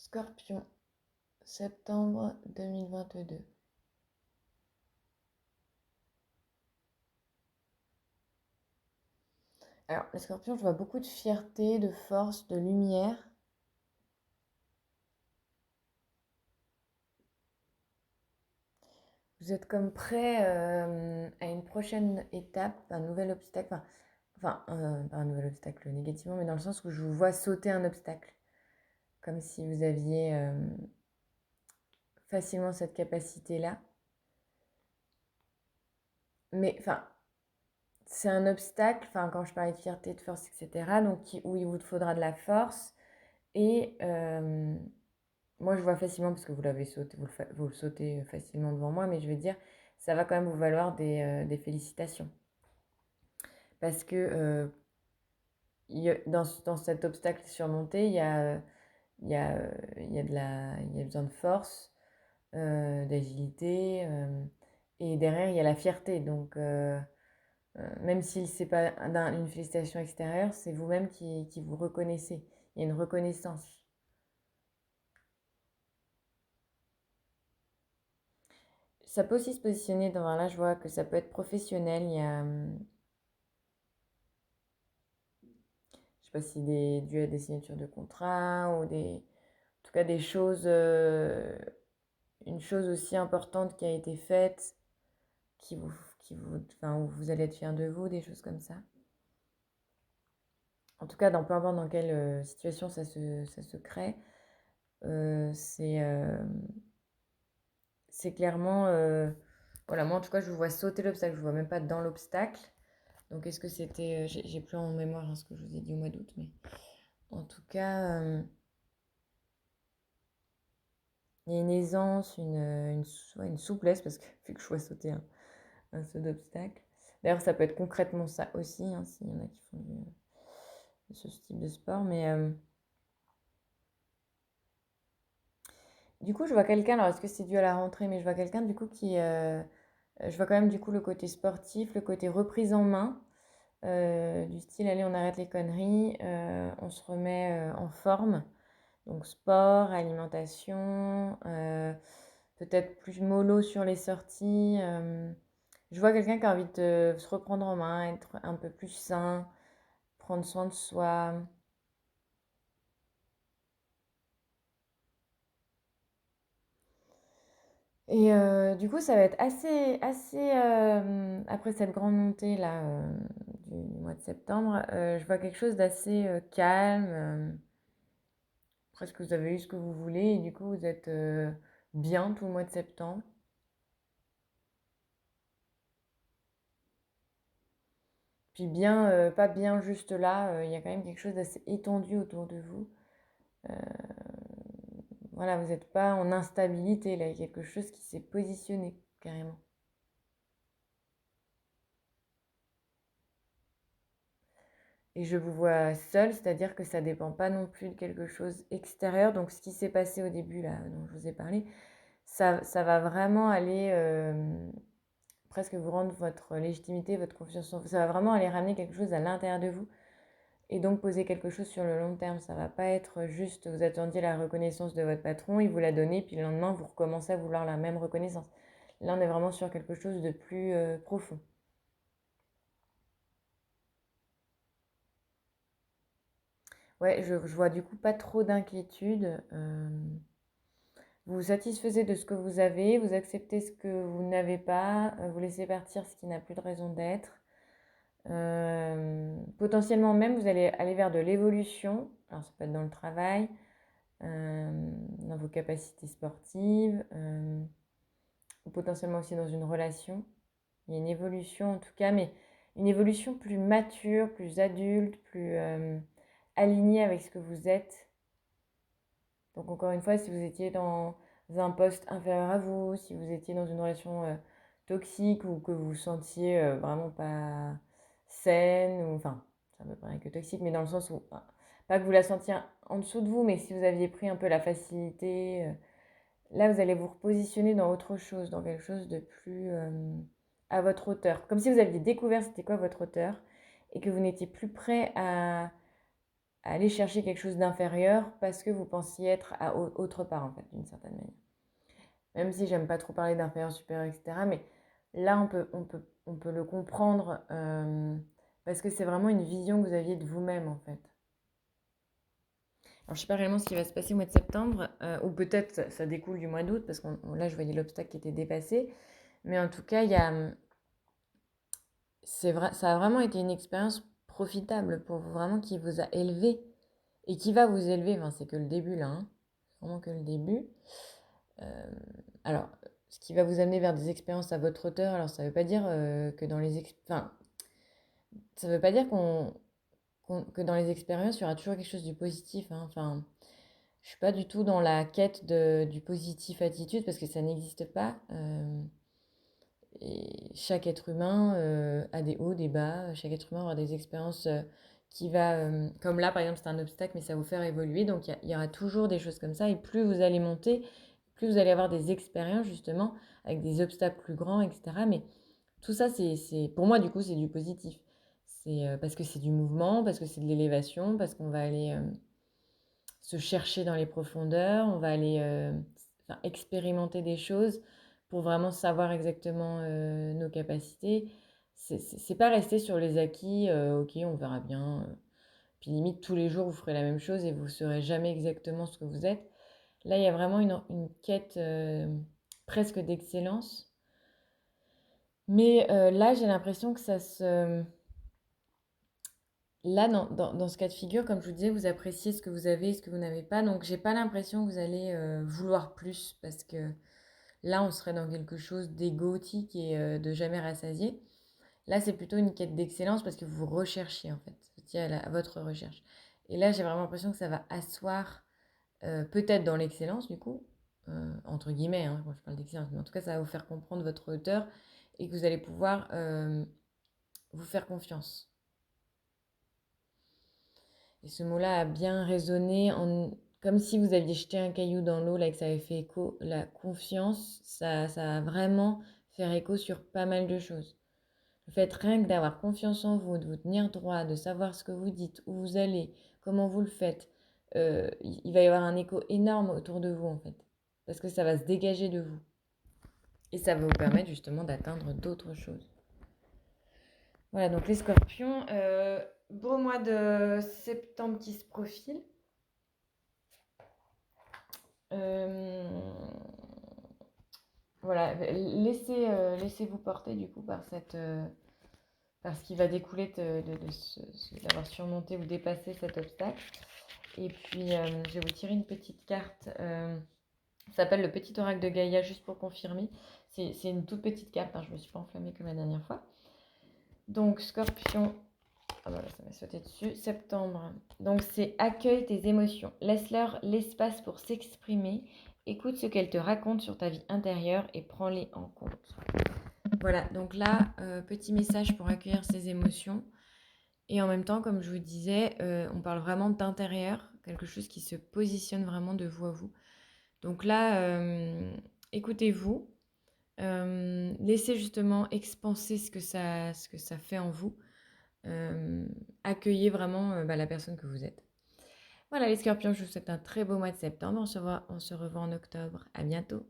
Scorpion, septembre 2022. Alors, les scorpions, je vois beaucoup de fierté, de force, de lumière. Vous êtes comme prêt à une prochaine étape, un nouvel obstacle. Pas un nouvel obstacle négativement, mais dans le sens où je vous vois sauter un obstacle. Comme si vous aviez facilement cette capacité-là. Mais, c'est un obstacle, quand je parlais de fierté, de force, etc., donc où il vous faudra de la force. Et moi, je vois facilement, parce que vous l'avez sauté, vous le sautez facilement devant moi, mais je veux dire, ça va quand même vous valoir des félicitations. Parce que dans cet obstacle surmonté, il y a besoin de force, d'agilité, et derrière, il y a la fierté. Donc, même si ce n'est pas une félicitation extérieure, c'est vous-même qui vous reconnaissez. Il y a une reconnaissance. Ça peut aussi se positionner dans, là je vois que ça peut être professionnel, il y a, je sais pas si dû à des signatures de contrat ou en tout cas des choses, une chose aussi importante qui a été faite, qui vous, où vous allez être fier de vous, des choses comme ça. En tout cas, peu importe dans quelle situation ça se crée, euh, c'est euh, c'est clairement, voilà, moi en tout cas, je vous vois sauter l'obstacle, je vous vois même pas dans l'obstacle. Donc, est-ce que c'était, j'ai plus en mémoire ce que je vous ai dit au mois d'août, mais en tout cas, il y a une aisance, ouais, une souplesse, parce que vu que je vois sauter un saut d'obstacle. D'ailleurs, ça peut être concrètement ça aussi, hein, s'il y en a qui font ce type de sport. Mais du coup, je vois quelqu'un, alors est-ce que c'est dû à la rentrée, mais je vois quelqu'un du coup je vois quand même du coup le côté sportif, le côté reprise en main, du style, allez, on arrête les conneries, on se remet en forme. Donc sport, alimentation, peut-être plus mollo sur les sorties. Je vois quelqu'un qui a envie de se reprendre en main, être un peu plus sain, prendre soin de soi. Et du coup, ça va être après cette grande montée là du mois de septembre, je vois quelque chose d'assez calme. Presque vous avez eu ce que vous voulez et du coup, vous êtes bien tout le mois de septembre. Puis bien, pas bien juste là, il y a quand même quelque chose d'assez étendu autour de vous. Euh, voilà, vous n'êtes pas en instabilité, là, il y a quelque chose qui s'est positionné, carrément. Et je vous vois seul, c'est-à-dire que ça ne dépend pas non plus de quelque chose extérieur. Donc ce qui s'est passé au début, là, dont je vous ai parlé, ça va vraiment aller presque vous rendre votre légitimité, votre confiance en vous. Ça va vraiment aller ramener quelque chose à l'intérieur de vous et donc poser quelque chose sur le long terme. Ça va pas être juste, vous attendiez la reconnaissance de votre patron, il vous l'a donné, puis le lendemain, vous recommencez à vouloir la même reconnaissance. Là, on est vraiment sur quelque chose de plus profond. Ouais, je vois du coup pas trop d'inquiétude. Vous vous satisfaisez de ce que vous avez, vous acceptez ce que vous n'avez pas, vous laissez partir ce qui n'a plus de raison d'être. Potentiellement même, vous allez aller vers de l'évolution. Alors, ça peut être dans le travail, dans vos capacités sportives, ou potentiellement aussi dans une relation. Il y a une évolution en tout cas, mais une évolution plus mature, plus adulte, plus alignée avec ce que vous êtes. Donc encore une fois, si vous étiez dans un poste inférieur à vous, si vous étiez dans une relation toxique ou que vous vous sentiez vraiment pas saine, ou enfin, ça me paraît que toxique, mais dans le sens où, pas que vous la sentiez en dessous de vous, mais si vous aviez pris un peu la facilité, là vous allez vous repositionner dans autre chose, dans quelque chose de plus à votre hauteur. Comme si vous aviez découvert c'était quoi votre hauteur et que vous n'étiez plus prêt aller chercher quelque chose d'inférieur parce que vous pensiez être autre part, en fait, d'une certaine manière. Même si j'aime pas trop parler d'inférieur, supérieur, etc. Mais là, on peut le comprendre parce que c'est vraiment une vision que vous aviez de vous-même, en fait. Alors, je sais pas réellement ce qui va se passer au mois de septembre, ou peut-être ça découle du mois d'août, parce que là, je voyais l'obstacle qui était dépassé. Mais en tout cas, c'est vrai, ça a vraiment été une expérience profitable pour vous, vraiment qui vous a élevé et qui va vous élever. Enfin, c'est que le début là, hein. Vraiment que le début. Euh, alors, ce qui va vous amener vers des expériences à votre hauteur. Alors, ça veut pas dire que dans les enfin, ça veut pas dire que dans les expériences, il y aura toujours quelque chose du positif, hein. Enfin, je suis pas du tout dans la quête du positif attitude parce que ça n'existe pas. Et chaque être humain a des hauts, des bas. Chaque être humain aura des expériences qui va, comme là par exemple c'est un obstacle, mais ça va vous faire évoluer. Donc il y aura toujours des choses comme ça. Et plus vous allez monter, plus vous allez avoir des expériences justement avec des obstacles plus grands, etc. Mais tout ça, pour moi du coup, c'est du positif. C'est parce que c'est du mouvement, parce que c'est de l'élévation, parce qu'on va aller se chercher dans les profondeurs, on va aller enfin, expérimenter des choses pour vraiment savoir exactement nos capacités. C'est pas rester sur les acquis, ok, on verra bien. Puis limite, tous les jours, vous ferez la même chose et vous ne saurez jamais exactement ce que vous êtes. Là, il y a vraiment une quête presque d'excellence. Mais là, j'ai l'impression que ça se... Là, dans ce cas de figure, comme je vous disais, vous appréciez ce que vous avez et ce que vous n'avez pas. Donc, j'ai pas l'impression que vous allez vouloir plus parce que là, on serait dans quelque chose d'égotique et de jamais rassasié. Là, c'est plutôt une quête d'excellence parce que vous recherchez en fait, vous étiez à votre recherche. Et là, j'ai vraiment l'impression que ça va asseoir peut-être dans l'excellence du coup, entre guillemets, hein, quand je parle d'excellence, mais en tout cas, ça va vous faire comprendre votre hauteur et que vous allez pouvoir vous faire confiance. Et ce mot-là a bien résonné comme si vous aviez jeté un caillou dans l'eau, là, et que ça avait fait écho. La confiance, ça a vraiment fait écho sur pas mal de choses. Le fait rien que d'avoir confiance en vous, de vous tenir droit, de savoir ce que vous dites, où vous allez, comment vous le faites, il va y avoir un écho énorme autour de vous, en fait. Parce que ça va se dégager de vous. Et ça va vous permettre justement d'atteindre d'autres choses. Voilà, donc les scorpions, beau mois de septembre qui se profile. Voilà, laissez-vous porter du coup par ce qui va découler d'avoir surmonté ou dépassé cet obstacle. Et puis, je vais vous tirer une petite carte. Ça s'appelle le petit oracle de Gaïa, juste pour confirmer. C'est une toute petite carte, hein, je ne me suis pas enflammée comme la dernière fois. Donc, Scorpion, ah voilà, ça m'a sauté dessus. Septembre. Donc, c'est accueille tes émotions. Laisse-leur l'espace pour s'exprimer. Écoute ce qu'elles te racontent sur ta vie intérieure et prends-les en compte. Voilà, donc là, petit message pour accueillir ces émotions. Et en même temps, comme je vous disais, on parle vraiment d'intérieur, quelque chose qui se positionne vraiment de vous à vous. Donc là, écoutez-vous, laissez justement expanser ce que ça fait en vous. Accueillez vraiment la personne que vous êtes. Voilà les scorpions, je vous souhaite un très beau mois de septembre. On se revoit en octobre. À bientôt.